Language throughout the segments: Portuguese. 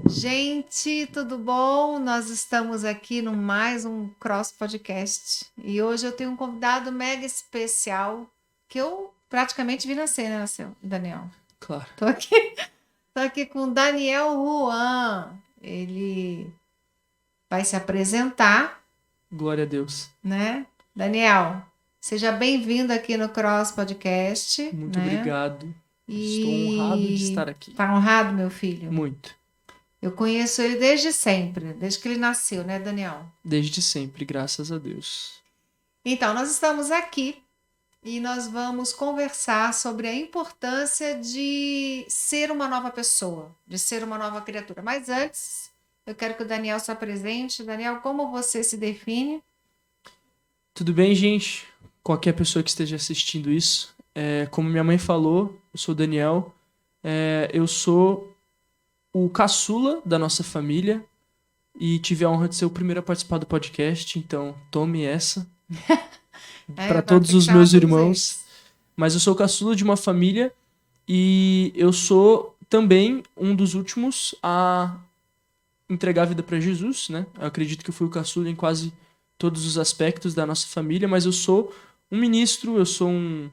Gente, tudo bom? Nós estamos aqui no mais um Cross Podcast e hoje eu tenho um convidado mega especial que eu praticamente vi nascer, né, Daniel? Claro. Tô aqui, tô aqui com o Daniel Juan. Ele vai se apresentar, Glória a Deus. né? Daniel, seja bem-vindo aqui no Cross Podcast, Muito né? obrigado. Estou honrado de E estar aqui. tá honrado, meu filho? Muito. Eu conheço ele desde sempre, desde que ele nasceu, né, Daniel? Desde sempre, graças a Deus. Então, nós estamos aqui e nós vamos conversar sobre a importância de ser uma nova pessoa, de ser uma nova criatura. Mas antes, eu quero que o Daniel se apresente. Daniel, como você se define? Tudo bem, gente? Qualquer pessoa que esteja assistindo isso. Como minha mãe falou, eu sou o Daniel. Eu sou o caçula da nossa família e tive a honra de ser o primeiro a participar do podcast. Então, tome essa para Agora todos tem que os chamar meus todos irmãos. eles. Mas eu sou o caçula de uma família e eu sou também um dos últimos a entregar a vida para Jesus, né? Eu acredito que eu fui o caçula em quase todos os aspectos da nossa família, mas eu sou um ministro, eu sou um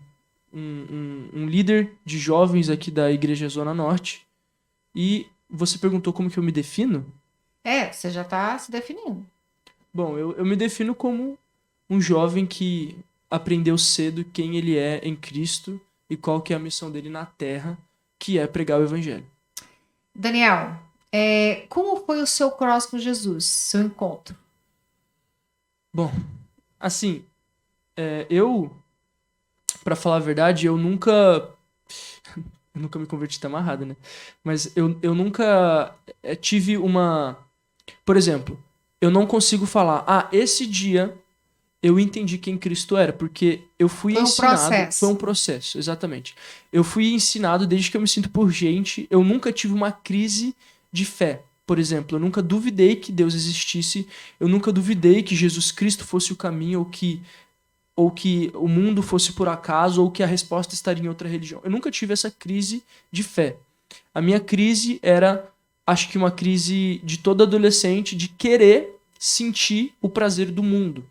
líder de jovens aqui da Igreja Zona Norte. E você perguntou como que eu me defino? Você já está se definindo. Bom, eu me defino como um jovem que aprendeu cedo quem ele é em Cristo e qual que é a missão dele na Terra, que é pregar o Evangelho. Daniel, como foi o seu cross com Jesus, seu encontro? Bom, assim, pra falar a verdade, eu nunca me converti tão amarrado, né? Mas eu nunca tive uma. Por exemplo, eu não consigo falar, esse dia eu entendi quem Cristo era, porque eu fui Foi um ensinado. Foi um processo. processo, exatamente. Eu fui ensinado desde que eu me sinto por gente, eu nunca tive uma crise de fé. Por exemplo, eu nunca duvidei que Deus existisse, eu nunca duvidei que Jesus Cristo fosse o caminho, ou que o mundo fosse por acaso, ou que a resposta estaria em outra religião. Eu nunca tive essa crise de fé. A minha crise era, acho que uma crise de todo adolescente, de querer sentir o prazer do mundo.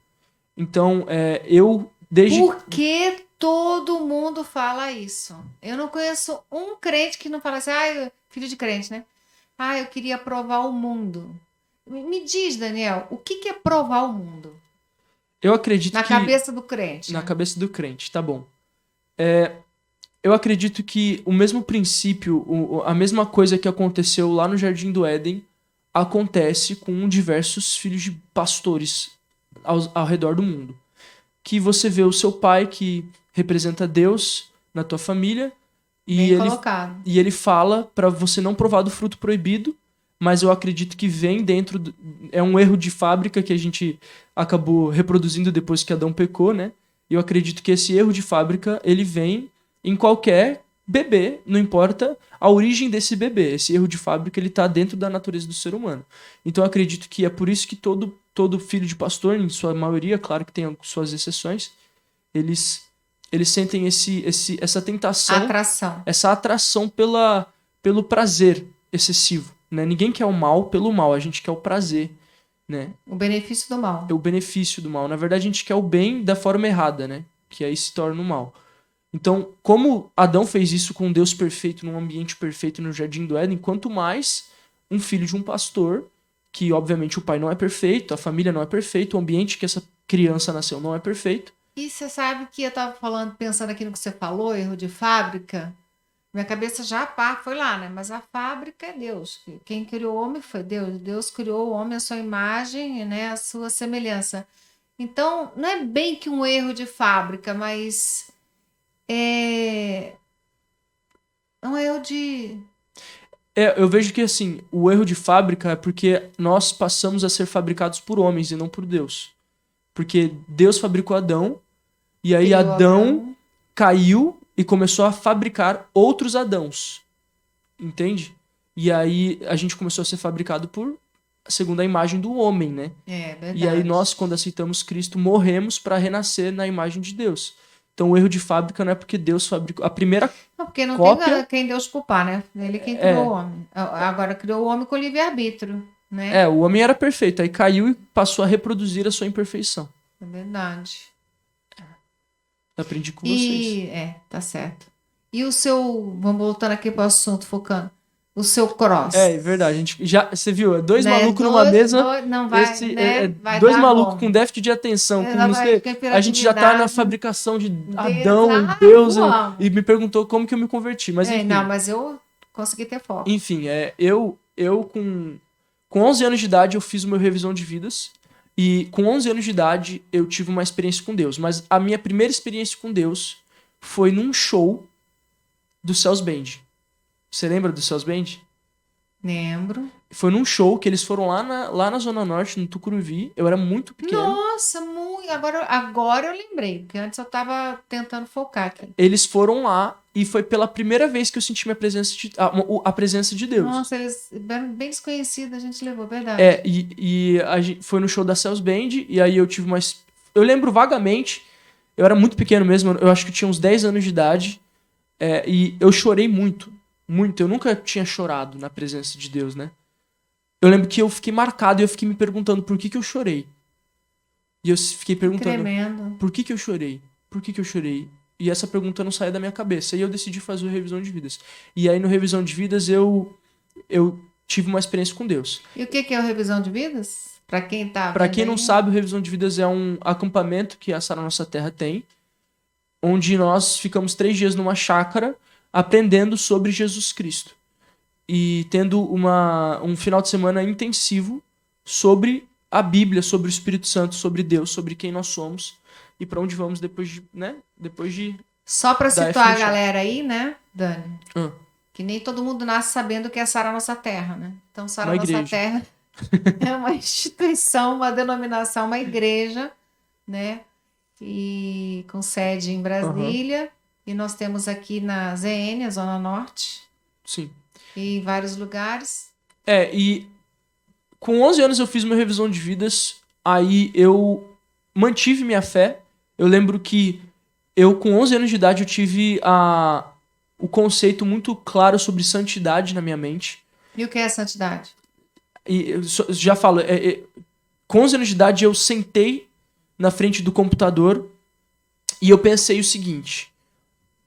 Então, eu, desde. Por que todo mundo fala isso? Eu não conheço um crente que não fala assim, filho de crente, né? Eu queria provar o mundo. Me diz, Daniel, o que é provar o mundo? Eu acredito Na que. cabeça do crente. Na cabeça do crente, tá bom. Eu acredito que o mesmo princípio, a mesma coisa que aconteceu lá no Jardim do Éden, acontece com diversos filhos de pastores ao redor do mundo. Que você vê o seu pai, que representa Deus na tua família, e Bem ele, colocado. e ele fala para você não provar do fruto proibido, mas eu acredito que vem dentro. É um erro de fábrica que a gente acabou reproduzindo depois que Adão pecou, né? E eu acredito que esse erro de fábrica, ele vem em qualquer bebê, não importa a origem desse bebê. Esse erro de fábrica, ele tá dentro da natureza do ser humano. Então eu acredito que é por isso que todo filho de pastor, em sua maioria, claro que tem suas exceções, eles sentem essa tentação, Atração. essa atração pelo prazer excessivo, né? Ninguém quer o mal pelo mal, a gente quer o prazer, né? O benefício do É mal. o benefício do mal. Na verdade, a gente quer o bem da forma errada, né? Que aí se torna o mal. Então, como Adão fez isso com um Deus perfeito, num ambiente perfeito no Jardim do Éden, quanto mais um filho de um pastor, que obviamente o pai não é perfeito, a família não é perfeita, o ambiente que essa criança nasceu não é perfeito. E você sabe que eu estava falando, pensando aqui no que você falou, erro de fábrica. Minha cabeça já foi lá, né? Mas a fábrica é Deus. Quem criou o homem foi Deus. Deus criou o homem à sua imagem, né? À sua semelhança. Então, não é bem que um erro de fábrica, mas é um erro de. Eu vejo que assim, o erro de fábrica é porque nós passamos a ser fabricados por homens e não por Deus. Porque Deus fabricou Adão, e aí Criou Adão Abraão. caiu e começou a fabricar outros Adãos. Entende? E aí a gente começou a ser fabricado segundo a imagem do homem, né? É E aí verdade. nós, quando aceitamos Cristo, morremos para renascer na imagem de Deus. Então o erro de fábrica não é porque Deus fabricou. A primeira Não, porque não cópia tem quem Deus culpar, né? Ele quem criou o homem. Agora criou o homem com livre-arbítrio, né? o homem era perfeito, aí caiu e passou a reproduzir a sua imperfeição. É verdade. Aprendi com vocês. Tá certo. E o seu, vamos voltando aqui para o assunto, focando, o seu cross. É verdade, a gente já, você viu, dois Né? malucos numa mesa, não vai, né? Vai dois dar malucos bom. com déficit de atenção, com Vai você, ter a gente já tá na hiperatividade. fabricação de Deus, Adão, ai, Deus, eu amo. e me perguntou como que eu me converti, mas enfim. Não, mas eu consegui ter foco. Enfim, eu com 11 anos de idade eu fiz o meu revisão de vidas e com 11 anos de idade eu tive uma experiência com Deus, mas a minha primeira experiência com Deus foi num show do Cells Band. Você lembra do Cells Band? Lembro. Foi num show que eles foram lá na Zona Norte, no Tucuruvi. Eu era muito pequeno. Nossa, muito. Agora eu lembrei, porque antes eu tava tentando focar aqui. Eles foram lá e foi pela primeira vez que eu senti a presença de Deus. Nossa, eles eram bem desconhecidos, a gente levou, verdade. E a gente foi no show da Cells Band e aí eu tive eu lembro vagamente, eu era muito pequeno mesmo, eu acho que eu tinha uns 10 anos de idade, e eu chorei muito, muito. Eu nunca tinha chorado na presença de Deus, né? Eu lembro que eu fiquei marcado e eu fiquei me perguntando por que eu chorei. E eu fiquei perguntando, Tremendo. por que eu chorei? Por que eu chorei? E essa pergunta não saía da minha cabeça. E eu decidi fazer o revisão de vidas. E aí no revisão de vidas eu tive uma experiência com Deus. E o que é o revisão de vidas? Pra quem tá Pra vendo quem não aí? sabe, o revisão de vidas é um acampamento que a Sara Nossa Terra tem, onde nós ficamos 3 dias numa chácara aprendendo sobre Jesus Cristo. E tendo um final de semana intensivo sobre a Bíblia, sobre o Espírito Santo, sobre Deus, sobre quem nós somos e para onde vamos depois de, né? Depois de Só pra da situar a FNX. galera aí, né, Dani? Ah, Que nem todo mundo nasce sabendo o que é Sara Nossa Terra, né? Então, Sara Uma Nossa igreja. Terra é uma instituição, uma denominação, uma igreja, né? E com sede em Brasília. E nós temos aqui na ZN, a Zona Norte, sim. e em vários lugares. E com 11 anos eu fiz minha revisão de vidas, aí eu mantive minha fé. Eu lembro que eu com 11 anos de idade eu tive o conceito muito claro sobre santidade na minha mente. E o que é santidade? E eu já falo, com 11 anos de idade eu sentei na frente do computador e eu pensei o seguinte: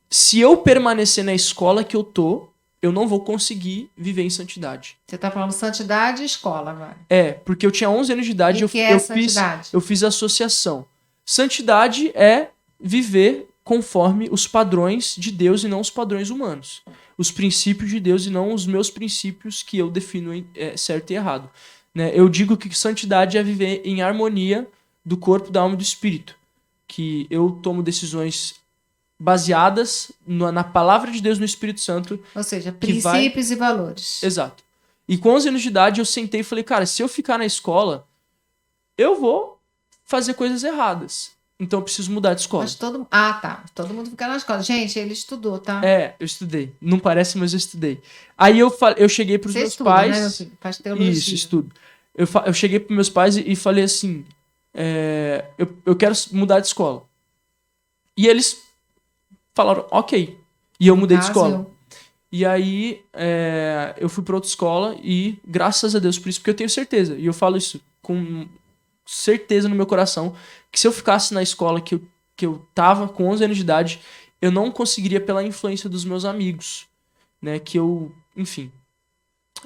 se eu permanecer na escola que eu tô, eu não vou conseguir viver em santidade. Você está falando santidade e escola agora. Porque eu tinha 11 anos de idade E o que é santidade? eu fiz associação. Santidade é viver conforme os padrões de Deus e não os padrões humanos. Os princípios de Deus e não os meus princípios que eu defino certo e errado. Né? Eu digo que santidade é viver em harmonia do corpo, da alma e do espírito. Que eu tomo decisões baseadas na palavra de Deus, no Espírito Santo. Ou seja, que princípios e valores. Exato. E com 11 anos de idade eu sentei e falei, cara, se eu ficar na escola, eu vou fazer coisas erradas. Então eu preciso mudar de escola. Mas todo mundo fica na escola. Gente, ele estudou, tá? Eu estudei. Não parece, mas eu estudei. Aí eu cheguei pros Você meus estuda, pais. né, meu filho? Faz teologia. Isso, estudo. Eu cheguei pros meus pais e falei assim: eu quero mudar de escola. E eles falaram, ok. E eu mudei de escola. E aí eu fui pra outra escola e graças a Deus por isso, porque eu tenho certeza. E eu falo isso com certeza no meu coração, que se eu ficasse na escola que eu tava com 11 anos de idade, eu não conseguiria pela influência dos meus amigos, né, enfim.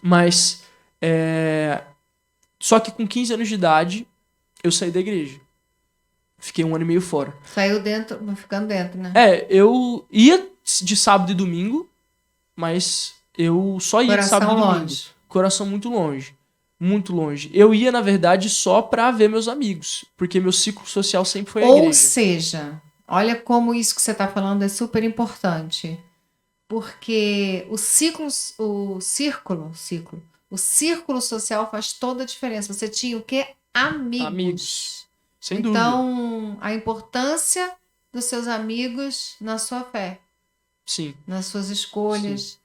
Mas, só que com 15 anos de idade, eu saí da igreja. Fiquei 1 ano e meio fora. Saiu ficando dentro, né? Eu ia de sábado e domingo, mas eu só ia de sábado e domingo. Longe. Coração muito longe. Muito longe. Eu ia, na verdade, só pra ver meus amigos. Porque meu ciclo social sempre foi a igreja. Ou seja, olha como isso que você está falando é super importante. Porque o círculo social faz toda a diferença. Você tinha o quê? Amigos. Sem dúvida. Então, a importância dos seus amigos na sua fé. Sim. Nas suas escolhas.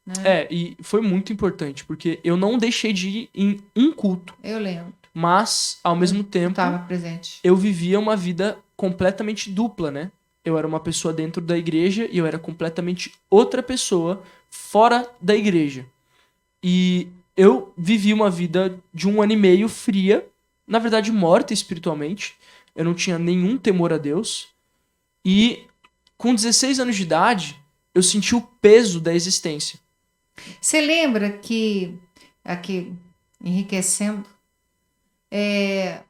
Né? E foi muito importante, porque eu não deixei de ir em um culto. Eu lembro. Mas, ao mesmo tempo, estava presente. Eu vivia uma vida completamente dupla, né? eu era uma pessoa dentro da igreja e eu era completamente outra pessoa fora da igreja. E eu vivi uma vida de 1 ano e meio fria, na verdade morta espiritualmente. Eu não tinha nenhum temor a Deus. E com 16 anos de idade, eu senti o peso da existência. Você lembra que, aqui, enriquecendo,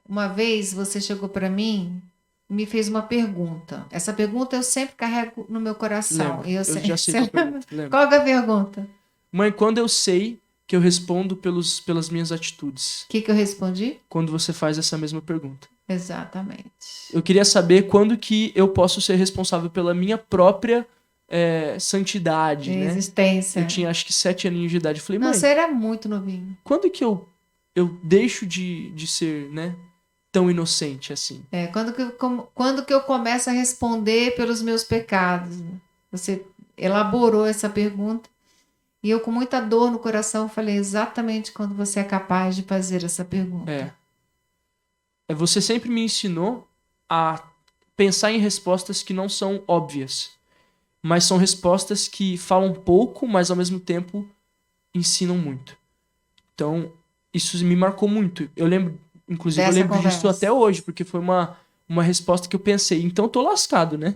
uma vez você chegou para mim e me fez uma pergunta. Essa pergunta eu sempre carrego no meu coração. Lembro, E eu já sei você qual é a lembra? pergunta. Lembro. Qual é a pergunta? Mãe, quando eu sei que eu respondo pelas minhas atitudes? O que eu respondi? Quando você faz essa mesma pergunta. Exatamente. Eu queria saber quando que eu posso ser responsável pela minha própria santidade, né? Existência. Eu tinha acho que 7 aninhos de idade. Eu falei, Não, mãe, você era muito novinho. quando que eu deixo de ser, né, tão inocente assim? Quando que eu começo a responder pelos meus pecados? Você elaborou essa pergunta e eu, com muita dor no coração, falei exatamente quando você é capaz de fazer essa pergunta. Você sempre me ensinou a pensar em respostas que não são óbvias, mas são respostas que falam pouco, mas ao mesmo tempo ensinam muito. Então, isso me marcou muito. Eu lembro, inclusive, Dessa eu lembro conversa. disso até hoje, porque foi uma resposta que eu pensei, então eu tô lascado, né?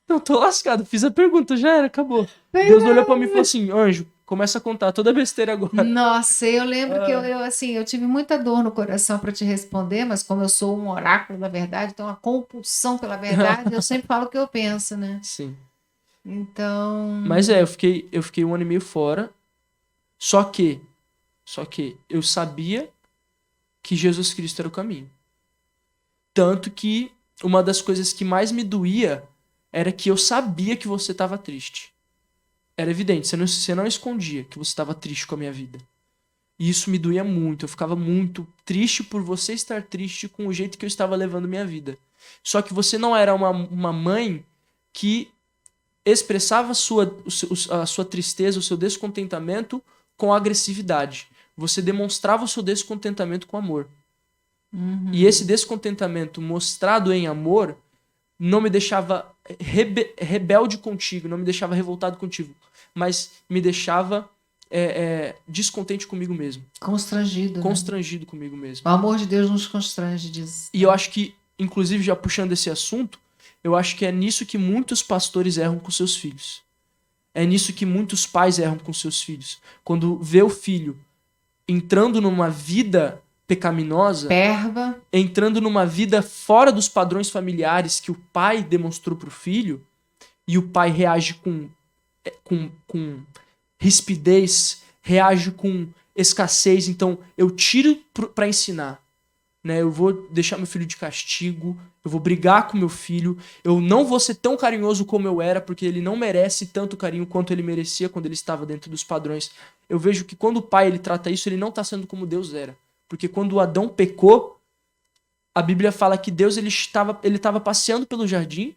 Então eu tô lascado, fiz a pergunta, já era, acabou. Deus olhou pra mim e falou assim, Anjo, começa a contar toda besteira agora. Nossa, eu lembro que eu tive muita dor no coração para te responder, mas como eu sou um oráculo da verdade, tenho uma compulsão pela verdade, eu sempre falo o que eu penso, né? Sim. Então. Mas eu fiquei 1 ano e meio fora, só que eu sabia que Jesus Cristo era o caminho. Tanto que uma das coisas que mais me doía era que eu sabia que você estava triste. Era evidente, você não escondia que você estava triste com a minha vida. E isso me doía muito, eu ficava muito triste por você estar triste com o jeito que eu estava levando minha vida. Só que você não era uma mãe que expressava a sua tristeza, o seu descontentamento com agressividade. Você demonstrava o seu descontentamento com amor. E esse descontentamento mostrado em amor não me deixava rebelde contigo, não me deixava revoltado contigo, mas me deixava descontente comigo mesmo. Constrangido. Constrangido comigo mesmo. O amor de Deus nos constrange, diz. E eu acho que, inclusive, já puxando esse assunto, eu acho que é nisso que muitos pastores erram com seus filhos. É nisso que muitos pais erram com seus filhos. Quando vê o filho entrando numa vida pecaminosa, Perva. entrando numa vida fora dos padrões familiares que o pai demonstrou pro filho, e o pai reage com rispidez, reage com escassez, então eu tiro para ensinar. Né? Eu vou deixar meu filho de castigo, eu vou brigar com meu filho, eu não vou ser tão carinhoso como eu era, porque ele não merece tanto carinho quanto ele merecia quando ele estava dentro dos padrões. Eu vejo que quando o pai ele trata isso, ele não está sendo como Deus era. Porque quando Adão pecou, a Bíblia fala que Deus ele estava passeando pelo jardim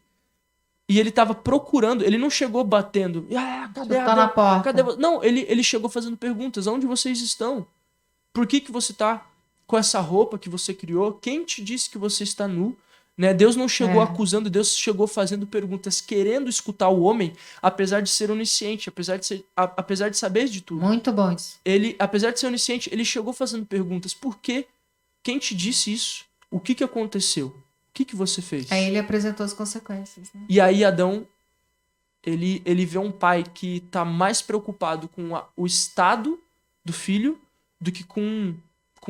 e ele estava procurando, ele não chegou batendo, cadê Tá na porta. Cadê você? Não, ele chegou fazendo perguntas, onde vocês estão? Por que você está com essa roupa que você criou? Quem te disse que você está nu? Né? Deus não chegou acusando, Deus chegou fazendo perguntas, querendo escutar o homem, apesar de ser onisciente, apesar de saber de tudo. Muito bom isso. Ele, apesar de ser onisciente, ele chegou fazendo perguntas. Por quê? Quem te disse isso? O que aconteceu? O que você fez? Aí ele apresentou as consequências. Né? E aí Adão, ele vê um pai que está mais preocupado com o estado do filho do que com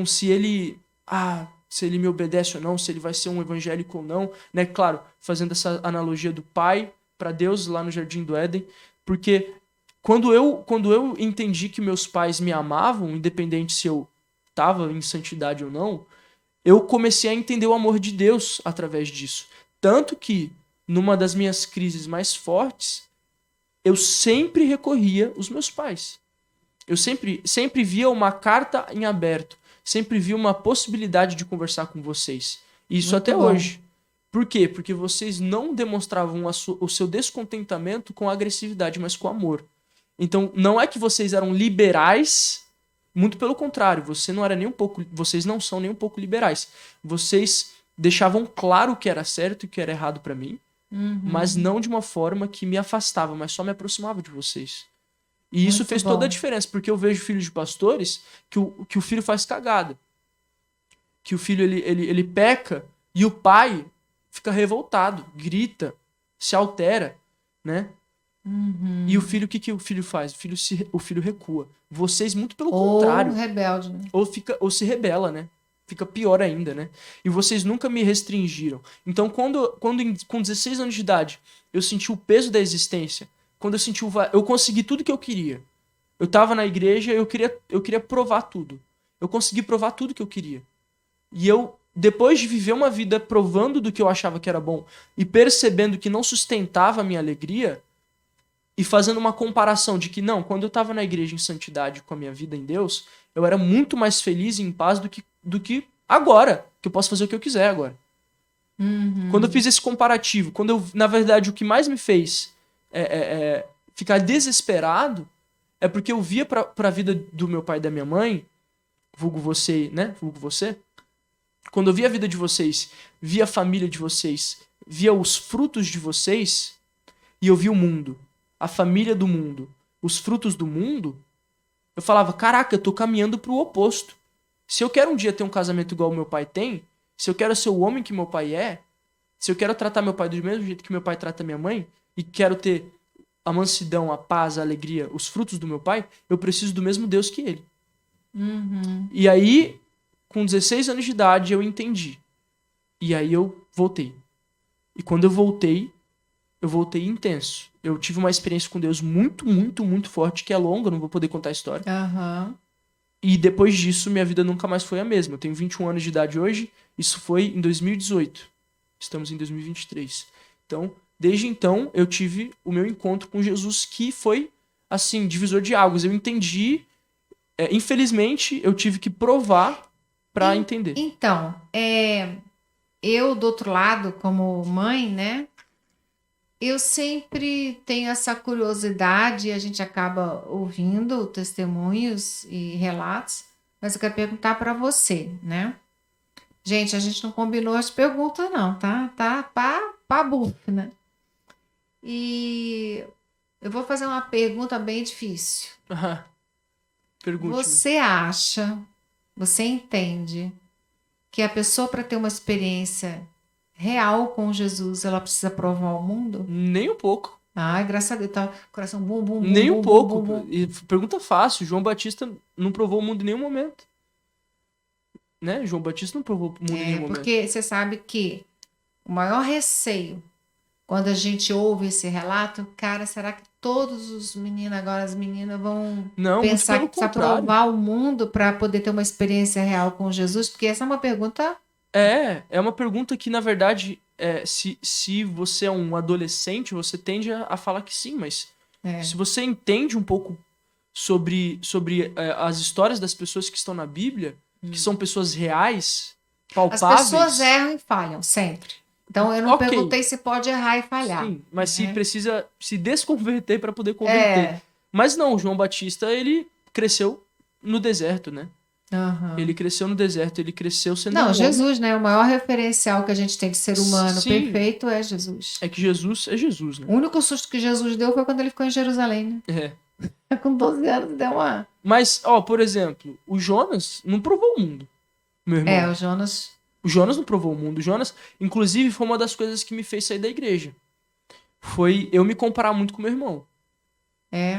se ele me obedece ou não, se ele vai ser um evangélico ou não, né? Claro, fazendo essa analogia do pai para Deus lá no Jardim do Éden, porque quando eu entendi que meus pais me amavam, independente se eu estava em santidade ou não, eu comecei a entender o amor de Deus através disso. Tanto que, numa das minhas crises mais fortes, eu sempre recorria aos meus pais. Eu sempre via uma carta em aberto. Sempre vi uma possibilidade de conversar com vocês. Isso muito até bom. hoje. Por quê? Porque vocês não demonstravam o seu descontentamento com agressividade, mas com amor. Então, não é que vocês eram liberais, muito pelo contrário, vocês não são nem um pouco liberais. Vocês deixavam claro o que era certo e o que era errado para mim, mas não de uma forma que me afastava, mas só me aproximava de vocês. E isso Muito fez bom. toda a diferença, porque eu vejo filhos de pastores que o filho faz cagada. Que o filho ele peca e o pai fica revoltado, grita, se altera, né? E o filho, o que o filho faz? O filho recua. Vocês, muito pelo Ou contrário. rebelde, né? Ou se rebela, né? Fica pior ainda, né? E vocês nunca me restringiram. Então, com 16 anos de idade, eu senti o peso da existência, quando eu consegui tudo que eu queria. Eu tava na igreja, eu queria provar tudo. Eu consegui provar tudo que eu queria. E eu, depois de viver uma vida provando do que eu achava que era bom e percebendo que não sustentava a minha alegria, e fazendo uma comparação de que, não, quando eu tava na igreja em santidade com a minha vida em Deus, eu era muito mais feliz e em paz do que agora, que eu posso fazer o que eu quiser agora. Quando eu fiz esse comparativo, na verdade, o que mais me fez ficar desesperado é porque eu via pra vida do meu pai e da minha mãe, vulgo você, né? Vulgo você. Quando eu via a vida de vocês, via a família de vocês, via os frutos de vocês, e eu via o mundo, a família do mundo, os frutos do mundo, eu falava, caraca, eu tô caminhando pro oposto. Se eu quero um dia ter um casamento igual o meu pai tem, se eu quero ser o homem que meu pai é, se eu quero tratar meu pai do mesmo jeito que meu pai trata minha mãe, e quero ter a mansidão, a paz, a alegria, os frutos do meu pai, eu preciso do mesmo Deus que ele. E aí, com 16 anos de idade, eu entendi. E aí eu voltei. E quando eu voltei intenso. Eu tive uma experiência com Deus muito, muito, muito forte, que é longa, não vou poder contar a história. E depois disso, minha vida nunca mais foi a mesma. Eu tenho 21 anos de idade hoje, isso foi em 2018. Estamos em 2023. Então, desde então, eu tive o meu encontro com Jesus, que foi, assim, divisor de águas. Eu entendi, infelizmente, eu tive que provar pra entender. Então, eu do outro lado, como mãe, né? Eu sempre tenho essa curiosidade, a gente acaba ouvindo testemunhos e relatos, mas eu quero perguntar para você, né? Gente, a gente não combinou as perguntas, não, tá? Tá pá buf, né? E eu vou fazer uma pergunta bem difícil. Pergunte-me. Você entende que a pessoa, para ter uma experiência real com Jesus, ela precisa provar ao mundo? Nem um pouco. Ai, graças a Deus, tá coração bum, bum, bum. Nem bum, um pouco. bum, bum. E pergunta fácil. João Batista não provou o mundo em nenhum momento. Né? João Batista não provou o mundo em nenhum momento. Porque você sabe que o maior receio, quando a gente ouve esse relato, cara, será que todos os meninos, agora as meninas, vão Não, muito pensar pelo que precisa contrário. provar o mundo para poder ter uma experiência real com Jesus? Porque essa é uma pergunta. É uma pergunta que, na verdade, se você é um adolescente, você tende a falar que sim, mas se você entende um pouco sobre as histórias das pessoas que estão na Bíblia, que são pessoas reais, palpáveis... As pessoas erram e falham, sempre. Então, eu não Ok. perguntei se pode errar e falhar. Sim, mas se precisa se desconverter para poder converter. Mas não, o João Batista, ele cresceu no deserto, né? Ele cresceu no deserto, ele cresceu sendo um Não, homem. Jesus, né? O maior referencial que a gente tem de ser humano Sim. perfeito é Jesus. É que Jesus é Jesus, né? O único susto que Jesus deu foi quando ele ficou em Jerusalém, né? Com 12 anos deu uma... Mas, por exemplo, o Jonas não provou o mundo, meu irmão. o Jonas... O Jonas não provou o mundo. O Jonas, inclusive, foi uma das coisas que me fez sair da igreja. Foi eu me comparar muito com meu irmão.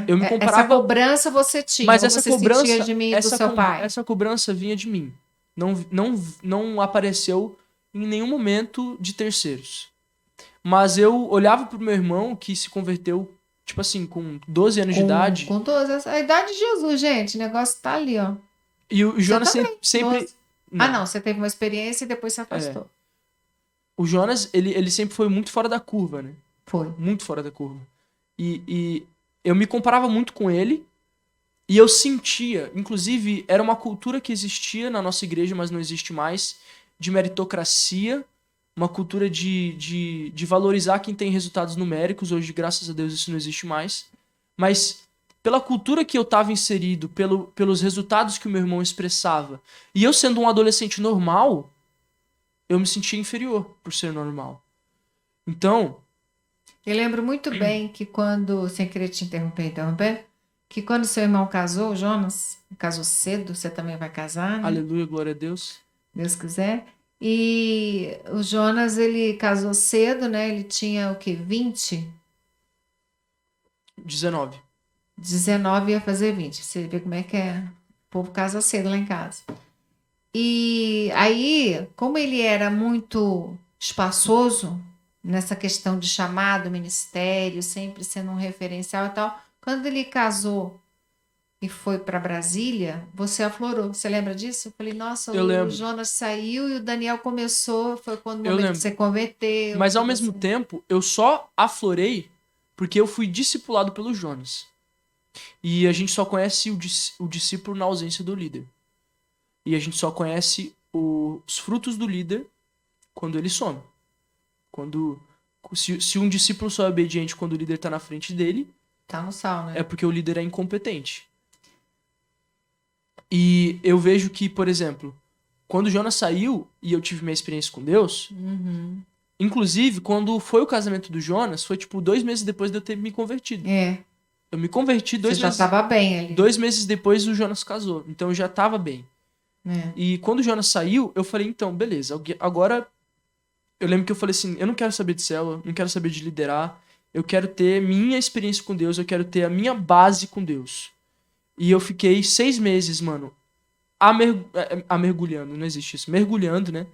Eu me comparava... Essa cobrança você tinha, Mas ou essa você cobrança, sentia de mim e do seu pai? Essa cobrança vinha de mim. Não apareceu em nenhum momento de terceiros. Mas eu olhava pro meu irmão que se converteu, tipo assim, com 12 anos de idade. Com 12, a idade de Jesus, gente. O negócio tá ali, ó. E o Jonas também, sempre... 12. Não, você teve uma experiência e depois se afastou. O Jonas, ele sempre foi muito fora da curva, né? Foi. Muito fora da curva. E eu me comparava muito com ele. E eu sentia, inclusive, era uma cultura que existia na nossa igreja, mas não existe mais, de meritocracia, uma cultura de valorizar quem tem resultados numéricos. Hoje, graças a Deus, isso não existe mais. Mas pela cultura que eu estava inserido, pelos resultados que o meu irmão expressava, e eu sendo um adolescente normal, eu me sentia inferior por ser normal. Então, Eu lembro muito bem que quando, sem querer te interromper, que quando seu irmão casou, o Jonas, casou cedo, você também vai casar, né? Aleluia, glória a Deus. Deus quiser. E o Jonas, ele casou cedo, né? Ele tinha o quê? 20? 19. 19 ia fazer 20. Você vê como é que é. O povo casa cedo lá em casa. E aí, como ele era muito espaçoso nessa questão de chamado, ministério, sempre sendo um referencial e tal, quando ele casou e foi para Brasília, você aflorou. Você lembra disso? Eu falei, nossa, Eu o lembro. Jonas saiu e o Daniel começou. Foi quando o Eu momento lembro. que você converteu. Mas ao tudo mesmo assim. tempo, eu só aflorei porque eu fui discipulado pelo Jonas. E a gente só conhece o discípulo na ausência do líder. E a gente só conhece os frutos do líder quando ele some. Se um discípulo só é obediente quando o líder está na frente dele, Tá no sal, né? é porque o líder é incompetente. E eu vejo que, por exemplo, quando o Jonas saiu e eu tive minha experiência com Deus, Uhum. inclusive, quando foi o casamento do Jonas, foi tipo 2 meses depois de eu ter me convertido. É, Eu me converti você 2 já meses. estava bem ali. 2 meses depois o Jonas casou. Então eu já tava bem. Né? E quando o Jonas saiu, eu falei, então, beleza. Agora, eu lembro que eu falei assim, eu não quero saber de célula, não quero saber de liderar. Eu quero ter minha experiência com Deus, eu quero ter a minha base com Deus. E eu fiquei 6 meses, mano, mergulhando, não existe isso, mergulhando, né?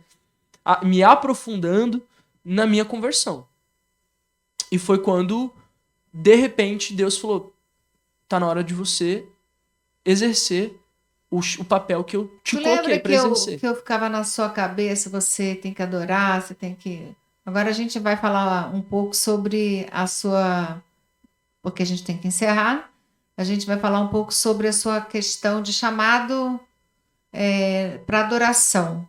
Me aprofundando na minha conversão. E foi quando, de repente, Deus falou, tá na hora de você exercer o papel que eu te Tu coloquei lembra pra exercer. que eu ficava na sua cabeça, você tem que adorar, você tem que. Agora a gente vai falar um pouco sobre a sua. Porque a gente tem que encerrar. A gente vai falar um pouco sobre a sua questão de chamado para adoração.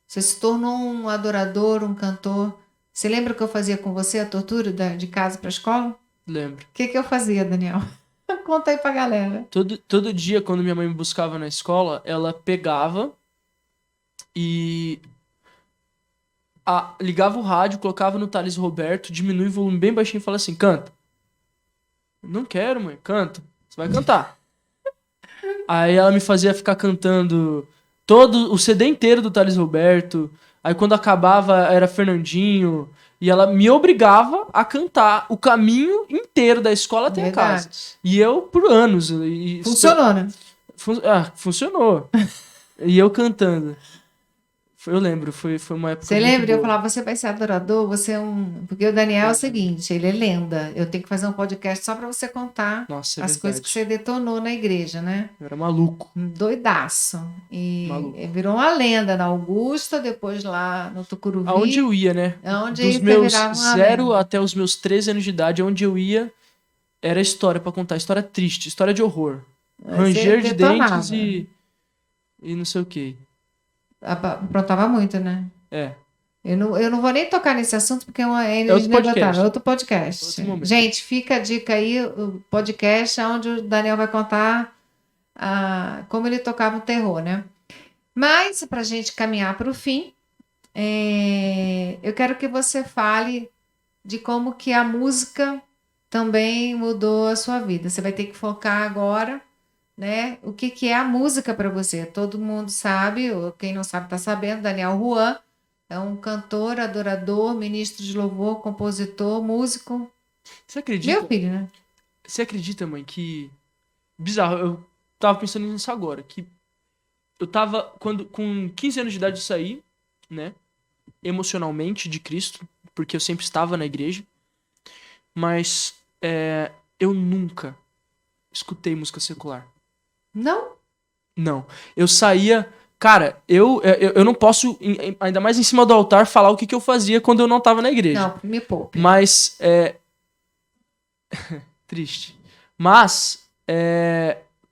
Você se tornou um adorador, um cantor. Você lembra o que eu fazia com você, a tortura de casa para a escola? Lembro. O que eu fazia, Daniel? Conta aí pra galera. Todo dia, quando minha mãe me buscava na escola, ela pegava e ligava o rádio, colocava no Thales Roberto, diminui o volume bem baixinho e fala assim, canta. Não quero, mãe, canta. Você vai cantar. Aí ela me fazia ficar cantando todo o CD inteiro do Thales Roberto. Aí quando acabava era Fernandinho. E ela me obrigava a cantar o caminho inteiro da escola até a casa. Verdade. E eu, por anos... Funcionou, né? Funcionou. E eu cantando. Eu lembro, foi uma época Você muito lembra? Eu boa. falava, você vai ser adorador, você é um. Porque o Daniel é o seguinte, ele é lenda. Eu tenho que fazer um podcast só para você contar Nossa, é as coisas que você verdade. detonou na igreja, né? Eu era maluco. Doidaço. E Maluco. virou uma lenda na Augusta, depois lá no Tucuruvi. Aonde eu ia, né? Aonde Dos você meus virava uma 0 lenda. até os meus 13 anos de idade, onde eu ia, era história pra contar. História triste, história de horror. Ranger de detonava. dentes e não sei o que. Aprontava muito, né? É. Eu não vou nem tocar nesse assunto porque é uma outro podcast. outro podcast. Outro momento. Gente, fica a dica aí, o podcast onde o Daniel vai contar como ele tocava o terror, né? Mas, para a gente caminhar para o fim, eu quero que você fale de como que a música também mudou a sua vida. Você vai ter que focar agora, né? O que que é a música para você? Todo mundo sabe, ou quem não sabe está sabendo, Daniel Juan é um cantor, adorador, ministro de louvor, compositor, músico. Você acredita? Meu filho, né? Você acredita, mãe, que... Bizarro, eu tava pensando nisso agora, que eu tava, com 15 anos de idade eu saí, né, emocionalmente de Cristo, porque eu sempre estava na igreja, mas eu nunca escutei música secular. Não? Não. Eu saía... Cara, eu não posso, ainda mais em cima do altar, falar o que eu fazia quando eu não tava na igreja. Não, me poupe. Mas, triste. Mas,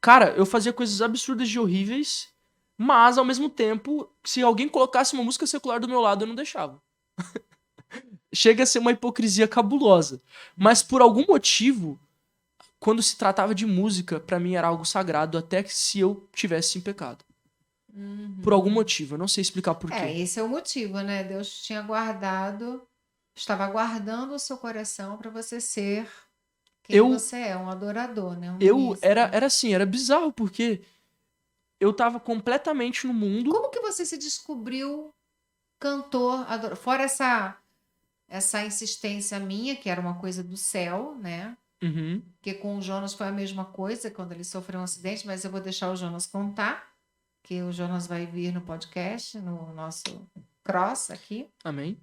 cara, eu fazia coisas absurdas e horríveis, mas, ao mesmo tempo, se alguém colocasse uma música secular do meu lado, eu não deixava. Chega a ser uma hipocrisia cabulosa. Mas, por algum motivo, quando se tratava de música, pra mim era algo sagrado, até que se eu tivesse em pecado. Por algum motivo, eu não sei explicar por quê. Esse é o motivo, né? Deus tinha guardado estava guardando o seu coração para você ser quem Eu, você é, um adorador, né? Um eu ministro. era assim, era bizarro, porque eu tava completamente no mundo. Como que você se descobriu cantor, fora essa insistência minha, que era uma coisa do céu, né? Uhum, Que com o Jonas foi a mesma coisa quando ele sofreu um acidente, mas eu vou deixar o Jonas contar, que o Jonas vai vir no podcast, no nosso cross aqui. amém.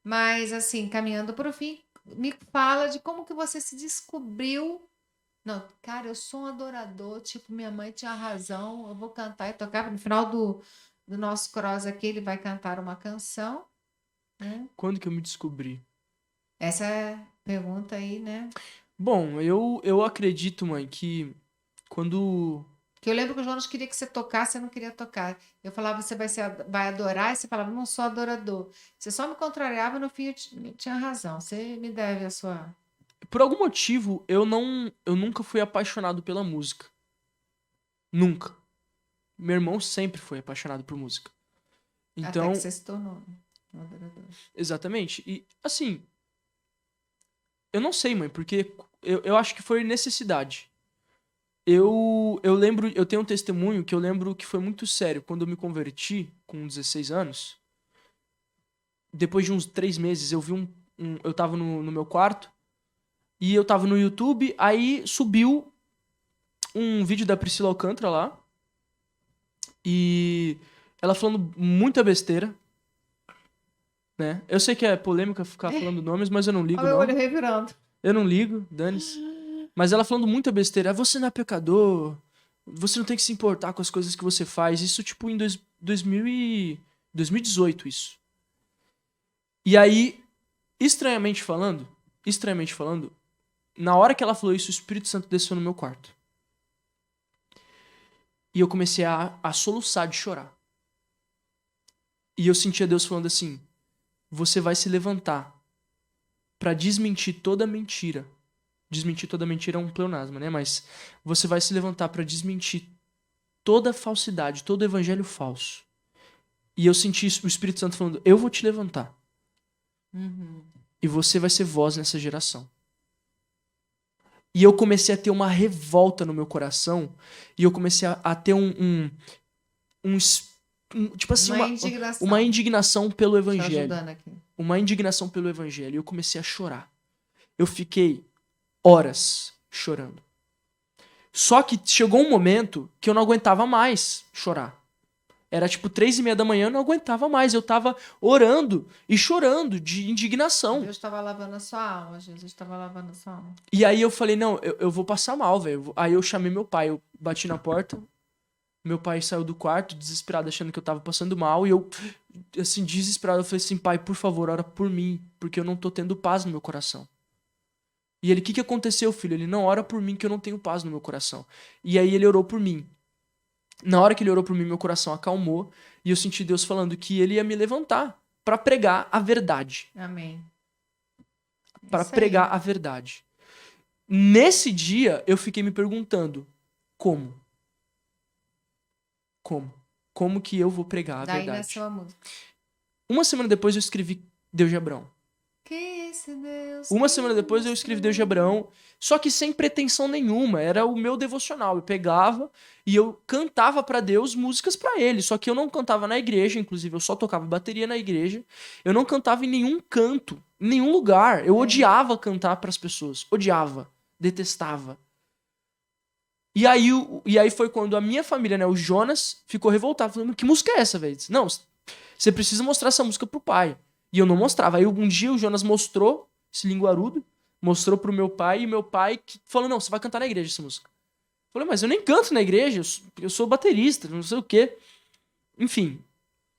Mas assim, caminhando para o fim, me fala de como que você se descobriu. Não, cara, eu sou um adorador, tipo, minha mãe tinha razão, eu vou cantar e tocar. No final do nosso cross aqui, ele vai cantar uma canção, né? Quando que eu me descobri? Essa é a pergunta aí, né? Bom, eu acredito, mãe, que quando. Que eu lembro que o Jonas queria que você tocasse, você não queria tocar. Eu falava, você vai adorar, e você falava, não sou adorador. Você só me contrariava, no fim eu tinha razão. Você me deve a sua. Por algum motivo, eu nunca fui apaixonado pela música. Nunca. Meu irmão sempre foi apaixonado por música. Até que Então, você se tornou um adorador. exatamente. E, assim, eu não sei, mãe, porque eu acho que foi necessidade. Eu lembro, eu tenho um testemunho que eu lembro que foi muito sério. Quando eu me converti, com 16 anos, depois de uns 3 meses, eu vi eu tava no meu quarto, e eu tava no YouTube, aí subiu um vídeo da Priscila Alcântara lá, e ela falando muita besteira, né? Eu sei que é polêmica ficar falando nomes, mas eu não ligo, Olha meu olho não. revirando. Eu não ligo, dane-se. Mas ela falando muita besteira. "Ah, você não é pecador. Você não tem que se importar com as coisas que você faz." Isso, tipo, em 2018, isso. E aí, estranhamente falando, na hora que ela falou isso, o Espírito Santo desceu no meu quarto. E eu comecei a soluçar de chorar. E eu sentia Deus falando assim: você vai se levantar pra desmentir toda mentira. Desmentir toda mentira é um pleonasmo, né? Mas você vai se levantar pra desmentir toda falsidade, todo evangelho falso. E eu senti o Espírito Santo falando: eu vou te levantar. Uhum. E você vai ser voz nessa geração. E eu comecei a ter uma revolta no meu coração. E eu comecei a ter tipo assim, Uma uma indignação. indignação pelo Te evangelho. ajudando aqui. Uma indignação pelo evangelho. E eu comecei a chorar. Eu fiquei horas chorando. Só que chegou um momento que eu não aguentava mais chorar. Era tipo 3:30 da manhã, eu não aguentava mais. Eu tava orando e chorando de indignação. Deus estava lavando a sua alma, Jesus estava lavando a sua alma. E aí eu falei, não, eu vou passar mal, velho. Aí eu chamei meu pai, eu bati na porta. Meu pai saiu do quarto, desesperado, achando que eu tava passando mal. E eu, assim, desesperado, eu falei assim, pai, por favor, ora por mim, porque eu não tô tendo paz no meu coração. E ele, o que aconteceu, filho? Ele, não, ora por mim que eu não tenho paz no meu coração. E aí ele orou por mim. Na hora que ele orou por mim, meu coração acalmou. E eu senti Deus falando que ele ia me levantar pra pregar a verdade. Amém. Pra Isso aí. pregar a verdade. Nesse dia, eu fiquei me perguntando, como? Como? Como que eu vou pregar a Daí nasceu verdade? a música. Uma semana depois eu escrevi Deus de Abraão. Que esse Deus Uma que semana depois eu escrevi Deus de mostrou. Abraão, só que sem pretensão nenhuma, era o meu devocional. Eu pegava e eu cantava pra Deus músicas pra ele, só que eu não cantava na igreja, inclusive eu só tocava bateria na igreja. Eu não cantava em nenhum canto, em nenhum lugar. Eu odiava cantar pras pessoas, odiava, detestava. E aí foi quando a minha família, né, o Jonas, ficou revoltado, falando: que música é essa, velho? Não, você precisa mostrar essa música pro pai. E eu não mostrava. Aí um dia o Jonas mostrou esse linguarudo, mostrou pro meu pai, e meu pai falou: não, você vai cantar na igreja essa música. Eu falei: mas eu nem canto na igreja, eu sou baterista, não sei o quê. Enfim.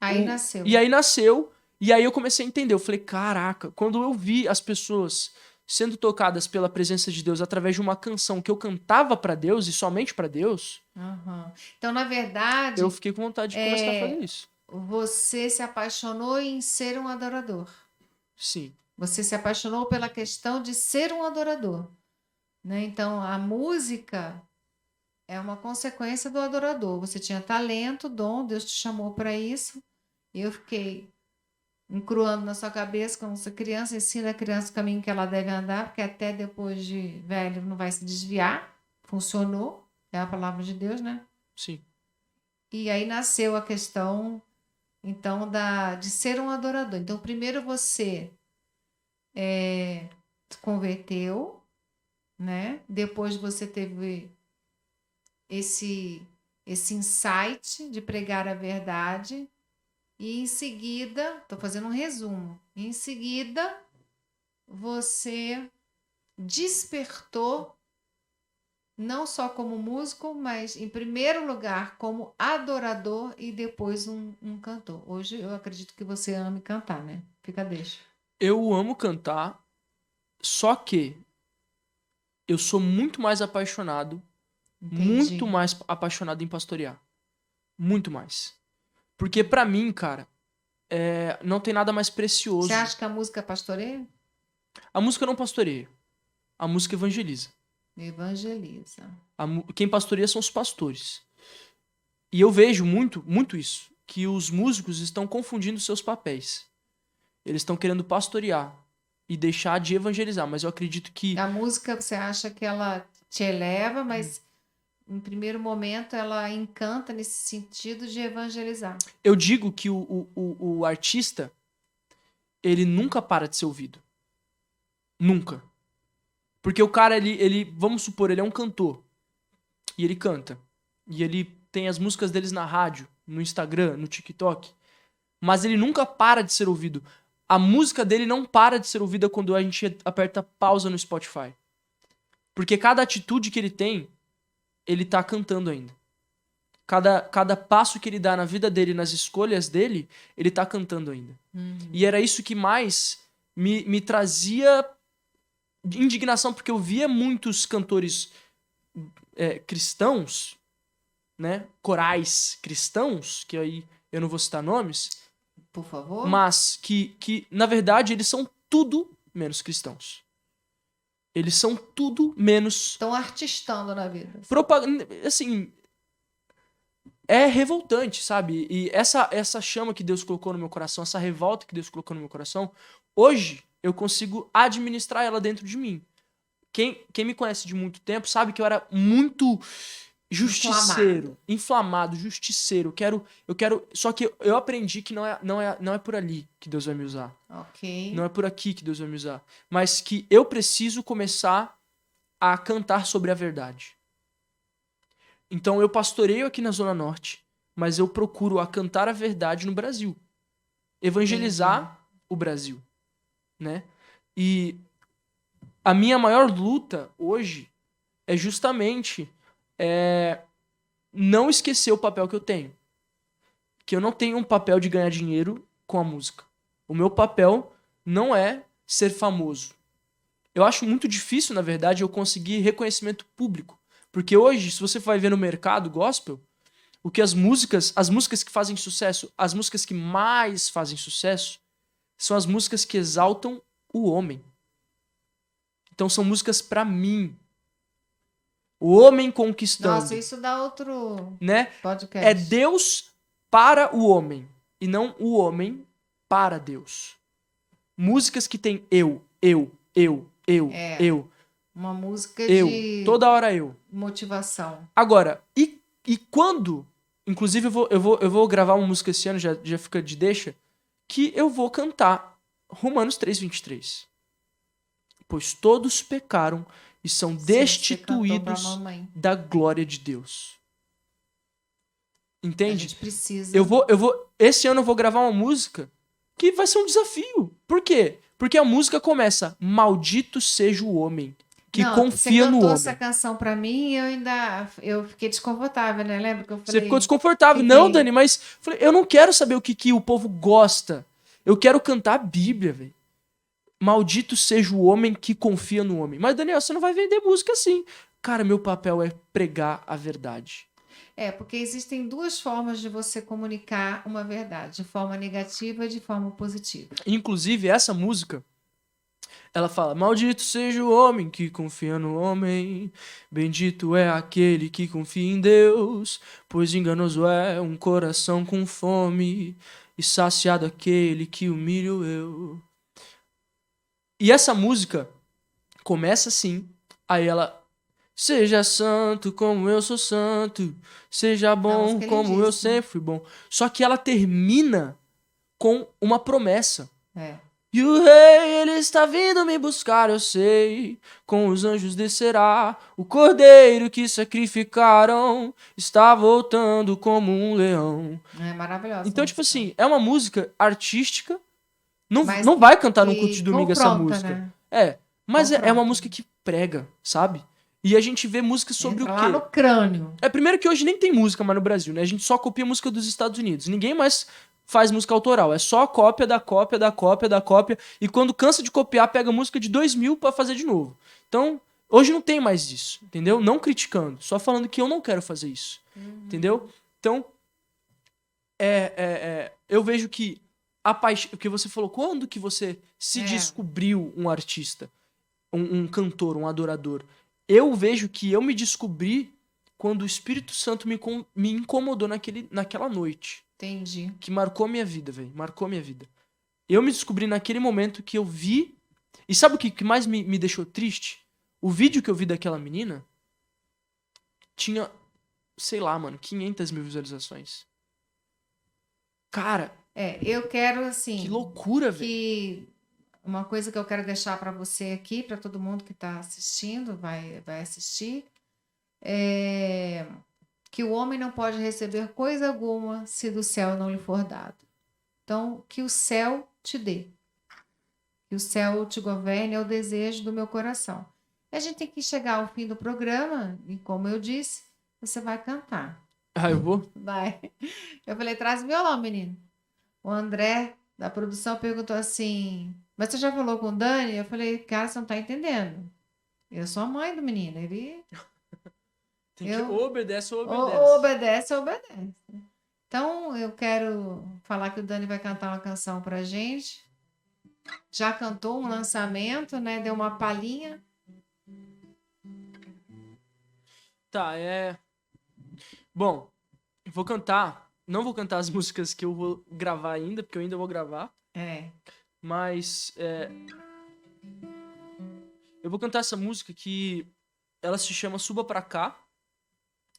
Aí nasceu. E aí nasceu, e aí eu comecei a entender. Eu falei: caraca, quando eu vi as pessoas sendo tocadas pela presença de Deus através de uma canção que eu cantava pra Deus e somente pra Deus, Uhum. Então, na eu verdade, fiquei com vontade de começar a fazer isso. você se apaixonou em ser um adorador. Sim. Você se apaixonou pela questão de ser um adorador, né? Então, a música é uma consequência do adorador. Você tinha talento, dom, Deus te chamou para isso. E eu fiquei encruando na sua cabeça, quando você é criança, ensina a criança o caminho que ela deve andar, porque até depois de velho não vai se desviar. Funcionou, é a palavra de Deus, né? Sim. E aí nasceu a questão, então, de ser um adorador. Então, primeiro você se converteu, né? Depois você teve esse insight de pregar a verdade. E em seguida, estou fazendo um resumo. Em seguida, você despertou não só como músico, mas em primeiro lugar como adorador e depois um cantor. Hoje eu acredito que você ame cantar, né? Fica deixa. Eu amo cantar, só que eu sou muito Entendi. mais apaixonado em pastorear. Muito mais. Porque pra mim, cara, não tem nada mais Você precioso. acha que a música pastoreia? A música não pastoreia, a música evangeliza. Evangeliza. Quem pastoreia são os pastores. E eu vejo muito, muito isso, que os músicos estão confundindo seus papéis. Eles estão querendo pastorear e deixar de evangelizar, mas eu acredito que A música, você acha que ela te eleva, mas em primeiro momento ela encanta nesse sentido de evangelizar. eu digo que o artista, ele nunca para de ser ouvido. Nunca. Porque o cara, vamos supor, ele é um cantor. E ele canta. E ele tem as músicas deles na rádio, no Instagram, no TikTok. Mas ele nunca para de ser ouvido. A música dele não para de ser ouvida quando a gente aperta pausa no Spotify. Porque cada atitude que ele tem, ele tá cantando ainda. Cada passo que ele dá na vida dele, nas escolhas dele, ele tá cantando ainda. E era isso que mais me trazia indignação, porque eu via muitos cantores cristãos, né? Corais cristãos, que aí eu não vou citar nomes, Por favor. mas que na verdade, eles são tudo menos cristãos. Eles são tudo menos... Estão artistando na vida. Assim, é revoltante, sabe? E essa chama que Deus colocou no meu coração, essa revolta que Deus colocou no meu coração, hoje eu consigo administrar ela dentro de mim. Quem me conhece de muito tempo sabe que eu era muito justiceiro, inflamado, justiceiro. Eu quero, só que eu aprendi que não é por ali que Deus vai me usar. Ok. Não é por aqui que Deus vai me usar, mas que eu preciso começar a cantar sobre a verdade. Então eu pastoreio aqui na Zona Norte, mas eu procuro a cantar a verdade no Brasil. Evangelizar o Brasil, né? E a minha maior luta hoje é justamente não esquecer o papel que eu tenho. Que eu não tenho um papel de ganhar dinheiro com a música. O meu papel não é ser famoso. Eu acho muito difícil, na verdade, eu conseguir reconhecimento público. Porque hoje, se você vai ver no mercado gospel, o que as músicas que fazem sucesso, as músicas que mais fazem sucesso, são as músicas que exaltam o homem. Então são músicas pra mim. O homem conquistando. Nossa, isso dá outro né? podcast. É Deus para o homem e não o homem para Deus. Músicas que tem eu. Uma música Eu. de Toda hora eu. motivação. Agora, e quando... Inclusive, eu vou gravar uma música esse ano, já fica de deixa, que eu vou cantar Romanos 3:23. Pois todos pecaram e são destituídos da glória de Deus. Entende? A gente precisa. Esse ano eu vou gravar uma música que vai ser um desafio. Por quê? Porque a música começa: maldito seja o homem que confia no homem. Você cantou essa canção pra mim e eu fiquei desconfortável, né? Lembra que eu falei? Você ficou desconfortável. Não, Dani, mas eu não quero saber o que o povo gosta. Eu quero cantar a Bíblia, velho. Maldito seja o homem que confia no homem. Mas, Daniel, você não vai vender música assim. Cara, meu papel é pregar a verdade. Porque existem duas formas de você comunicar uma verdade, de forma negativa e de forma positiva. Inclusive, essa música, ela fala: maldito seja o homem que confia no homem, bendito é aquele que confia em Deus, pois enganoso é um coração com fome e saciado aquele que humilho eu. E essa música começa assim, aí ela... Seja santo como eu sou santo, seja A bom música é como eu lindíssima. sempre fui bom. Só que ela termina com uma promessa. É. E o rei, ele está vindo me buscar, eu sei. Com os anjos descerá. O cordeiro que sacrificaram está voltando como um leão. É maravilhosa essa Então, tipo música. assim, é uma música artística. Não, Mas não vai cantar num culto de que domingo essa confronta, música. né? Mas é uma Confronta. música que prega, sabe? E a gente vê música sobre o Entra lá quê? no crânio. Primeiro que hoje nem tem música mais no Brasil, né? A gente só copia música dos Estados Unidos. Ninguém mais faz música autoral. É só cópia da cópia da cópia da cópia. E quando cansa de copiar, pega música de 2000 pra fazer de novo. Então, hoje não tem mais isso, entendeu? Não criticando, só falando que eu não quero fazer isso, entendeu? Então, eu vejo que a paixão... Porque você falou, quando que você se É. descobriu um artista? Um cantor, um adorador? Eu vejo que eu me descobri quando o Espírito Santo me incomodou naquela noite. Entendi. Que marcou minha vida, velho. Marcou minha vida. Eu me descobri naquele momento que eu vi. E sabe o que mais me deixou triste? O vídeo que eu vi daquela menina tinha, sei lá, mano, 500 mil visualizações. Cara, Eu quero, que assim, loucura, velho. que uma coisa que eu quero deixar para você aqui, para todo mundo que está assistindo, vai assistir, é que o homem não pode receber coisa alguma se do céu não lhe for dado. Então, que o céu te dê. Que o céu te governe é o desejo do meu coração. E a gente tem que chegar ao fim do programa e, como eu disse, você vai cantar. Ah, eu vou? Vai. Eu falei, traz o violão, menino. O André, da produção, perguntou assim, mas você já falou com o Dani? Eu falei, cara, você não tá entendendo. Eu sou a mãe do menino, ele... Tem que Eu... obedece ou obedece. Obedece, obedece. Então, eu quero falar que o Dani vai cantar uma canção pra gente. Já cantou um lançamento, né? Deu uma palhinha. Tá, Bom, eu vou cantar. Não vou cantar as músicas que eu vou gravar ainda, porque eu ainda vou gravar. Mas eu vou cantar essa música que ela se chama Suba Pra Cá.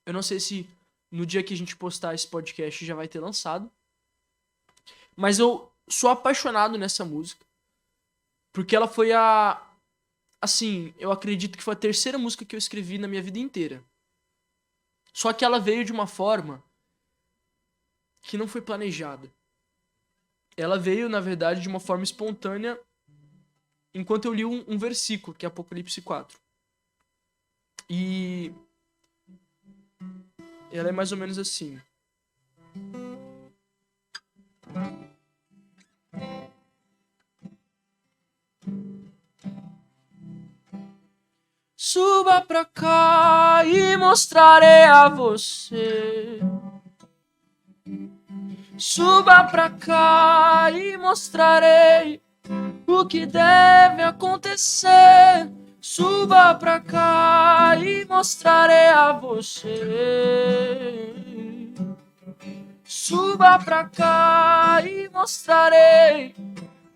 Eu não sei se no dia que a gente postar esse podcast já vai ter lançado. Mas eu sou apaixonado nessa música. Porque ela foi assim, eu acredito que foi a terceira música que eu escrevi na minha vida inteira. Só que ela veio de uma forma que não foi planejada. Ela veio, na verdade, de uma forma espontânea enquanto eu li um versículo, que é Apocalipse 4. E ela é mais ou menos assim. Suba pra cá e mostrarei a você. Suba pra cá e mostrarei o que deve acontecer. Suba pra cá e mostrarei a você. Suba pra cá e mostrarei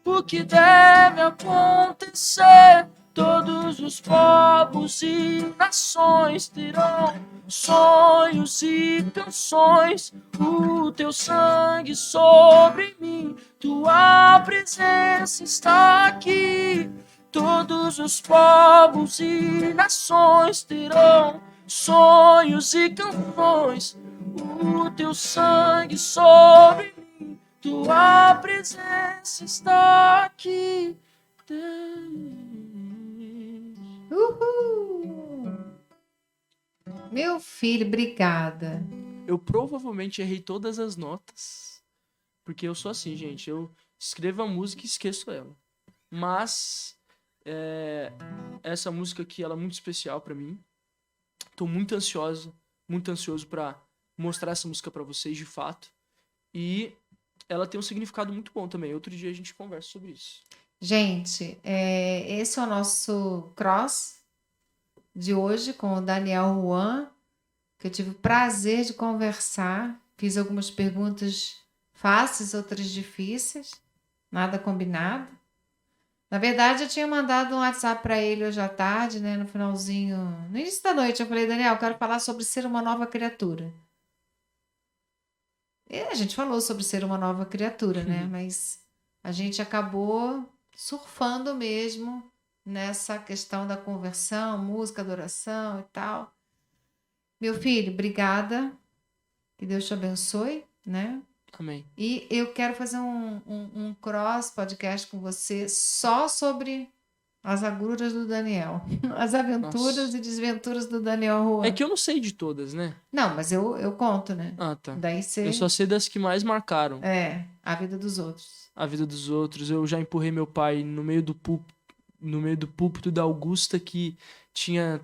o que deve acontecer. Todos os povos e nações terão sonhos e canções. O teu sangue sobre mim, tua presença está aqui. Todos os povos e nações terão sonhos e canções. O teu sangue sobre mim, tua presença está aqui. Uhul! Meu filho, obrigada. Eu provavelmente errei todas as notas, porque eu sou assim, gente. Eu escrevo a música e esqueço ela. Mas essa música aqui, ela é muito especial pra mim. Tô muito ansioso pra mostrar essa música pra vocês, de fato. E ela tem um significado muito bom também. Outro dia a gente conversa sobre isso. Gente, esse é o nosso cross de hoje com o Daniel Juan, que eu tive o prazer de conversar. Fiz algumas perguntas fáceis, outras difíceis, nada combinado. Na verdade, eu tinha mandado um WhatsApp para ele hoje à tarde, né, no finalzinho, no início da noite, eu falei, Daniel, eu quero falar sobre ser uma nova criatura. E a gente falou sobre ser uma nova criatura, né? Mas a gente acabou surfando mesmo nessa questão da conversão, música, adoração e tal. Meu filho, obrigada. Que Deus te abençoe, né? Amém. E eu quero fazer um cross podcast com você só sobre as agruras do Daniel. As aventuras Nossa. e desventuras do Daniel Juan. É que eu não sei de todas, né? Não, mas eu conto, né? Ah, tá. Daí você... Eu só sei das que mais marcaram a vida dos outros. a vida dos outros. Eu já empurrei meu pai no meio do púlpito da Augusta, que tinha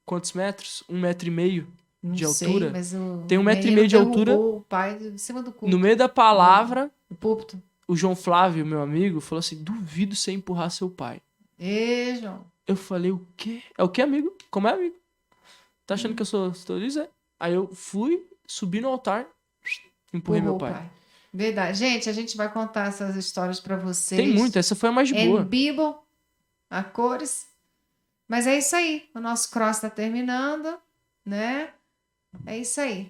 quantos metros? 1,5 metro Não de sei, altura. mas o Tem 1,5 metro menino de altura. derrubou o pai de cima do No culto, meio da palavra, do púlpito. o João Flávio, meu amigo, falou assim: duvido você empurrar seu pai. Ê, João. Eu falei, o quê? É o quê, amigo? Como é, amigo? Tá achando que eu sou liso? Aí eu fui, subi no altar, empurrei meu Empurrou o pai. Verdade. Gente, a gente vai contar essas histórias para vocês. Tem muito, essa foi a mais de Em boa. Bible, a cores. Mas é isso aí. O nosso cross está terminando, né? É isso aí.